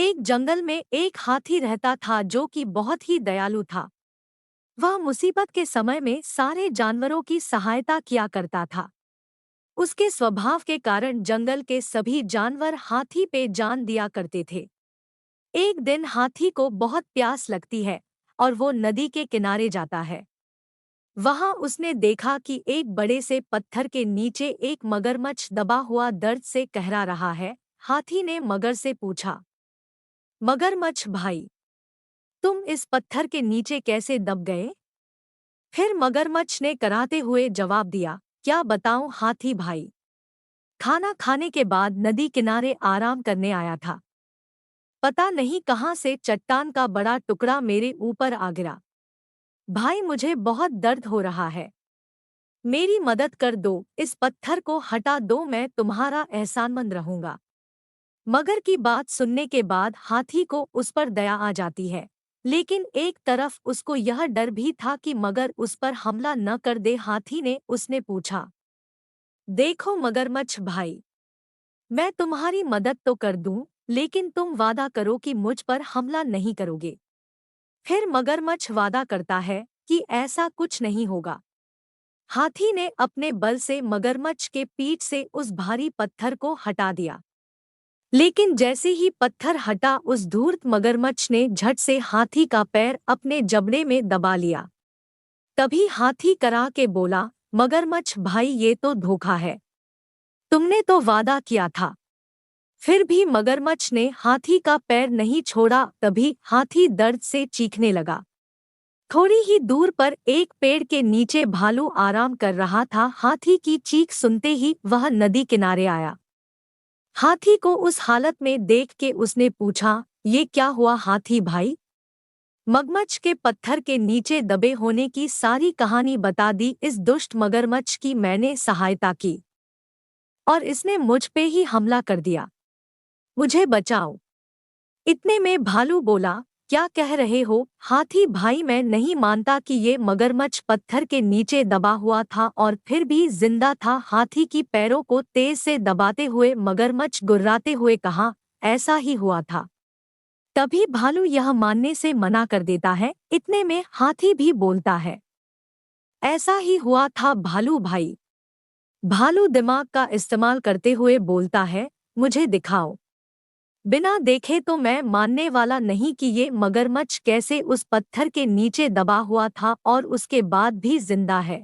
एक जंगल में एक हाथी रहता था जो कि बहुत ही दयालु था। वह मुसीबत के समय में सारे जानवरों की सहायता किया करता था। उसके स्वभाव के कारण जंगल के सभी जानवर हाथी पे जान दिया करते थे। एक दिन हाथी को बहुत प्यास लगती है और वो नदी के किनारे जाता है। वहां उसने देखा कि एक बड़े से पत्थर के नीचे एक मगरमच्छ दबा हुआ दर्द से कहरा रहा है। हाथी ने मगर से पूछा, मगरमच्छ भाई, तुम इस पत्थर के नीचे कैसे दब गए? फिर मगरमच्छ ने कराते हुए जवाब दिया, क्या बताऊं हाथी भाई, खाना खाने के बाद नदी किनारे आराम करने आया था। पता नहीं कहां से चट्टान का बड़ा टुकड़ा मेरे ऊपर आ गिरा। भाई मुझे बहुत दर्द हो रहा है, मेरी मदद कर दो, इस पत्थर को हटा दो, मैं तुम्हारा एहसानमंद रहूंगा। मगर की बात सुनने के बाद हाथी को उस पर दया आ जाती है, लेकिन एक तरफ उसको यह डर भी था कि मगर उस पर हमला न कर दे। हाथी ने उसने पूछा, देखो मगरमच्छ भाई, मैं तुम्हारी मदद तो कर दूं, लेकिन तुम वादा करो कि मुझ पर हमला नहीं करोगे। फिर मगरमच्छ वादा करता है कि ऐसा कुछ नहीं होगा। हाथी ने अपने बल से मगरमच्छ के पीठ से उस भारी पत्थर को हटा दिया। लेकिन जैसे ही पत्थर हटा, उस धूर्त मगरमच्छ ने झट से हाथी का पैर अपने जबड़े में दबा लिया। तभी हाथी करा के बोला, मगरमच्छ भाई, ये तो धोखा है, तुमने तो वादा किया था। फिर भी मगरमच्छ ने हाथी का पैर नहीं छोड़ा। तभी हाथी दर्द से चीखने लगा। थोड़ी ही दूर पर एक पेड़ के नीचे भालू आराम कर रहा था। हाथी की चीख सुनते ही वह नदी किनारे आया। हाथी को उस हालत में देख के उसने पूछा, ये क्या हुआ हाथी भाई? मगरमच्छ के पत्थर के नीचे दबे होने की सारी कहानी बता दी। इस दुष्ट मगरमच्छ की मैंने सहायता की और इसने मुझ पे ही हमला कर दिया, मुझे बचाओ। इतने में भालू बोला, क्या कह रहे हो हाथी भाई, मैं नहीं मानता कि ये मगरमच्छ पत्थर के नीचे दबा हुआ था और फिर भी जिंदा था। हाथी की पैरों को तेज से दबाते हुए मगरमच्छ गुर्राते हुए कहा, ऐसा ही हुआ था। तभी भालू यह मानने से मना कर देता है। इतने में हाथी भी बोलता है, ऐसा ही हुआ था भालू भाई। भालू दिमाग का इस्तेमाल करते हुए बोलता है, मुझे दिखाओ। बिना देखे तो मैं मानने वाला नहीं कि ये मगरमच्छ कैसे उस पत्थर के नीचे दबा हुआ था और उसके बाद भी जिंदा है।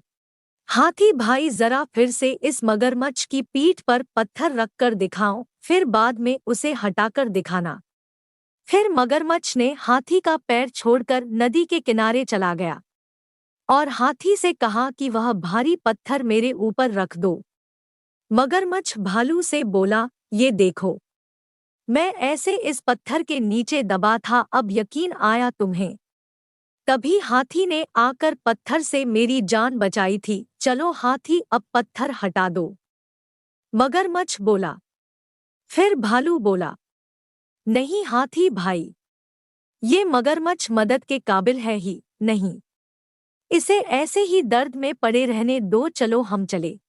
हाथी भाई, जरा फिर से इस मगरमच्छ की पीठ पर पत्थर रखकर दिखाओ, फिर बाद में उसे हटाकर दिखाना। फिर मगरमच्छ ने हाथी का पैर छोड़कर नदी के किनारे चला गया और हाथी से कहा कि वह भारी पत्थर मेरे ऊपर रख दो। मगरमच्छ भालू से बोला, ये देखो, मैं ऐसे इस पत्थर के नीचे दबा था, अब यकीन आया तुम्हें? तभी हाथी ने आकर पत्थर से मेरी जान बचाई थी। चलो हाथी, अब पत्थर हटा दो। मगरमच्छ बोला। फिर भालू बोला, नहीं हाथी भाई, ये मगरमच्छ मदद के काबिल है ही नहीं, इसे ऐसे ही दर्द में पड़े रहने दो, चलो हम चले।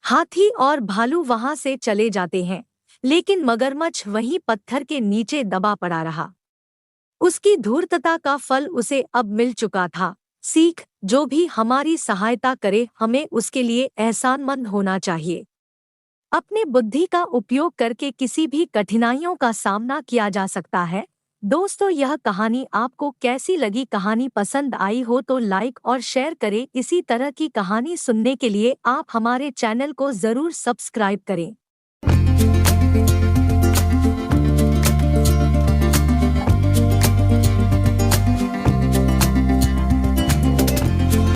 हाथी और भालू वहां से चले जाते हैं, लेकिन मगरमच्छ वहीं पत्थर के नीचे दबा पड़ा रहा। उसकी धूर्तता का फल उसे अब मिल चुका था। सीख, जो भी हमारी सहायता करे हमें उसके लिए एहसानमंद होना चाहिए। अपने बुद्धि का उपयोग करके किसी भी कठिनाइयों का सामना किया जा सकता है। दोस्तों, यह कहानी आपको कैसी लगी? कहानी पसंद आई हो तो लाइक और शेयर करें। इसी तरह की कहानी सुनने के लिए आप हमारे चैनल को जरूर सब्सक्राइब करें।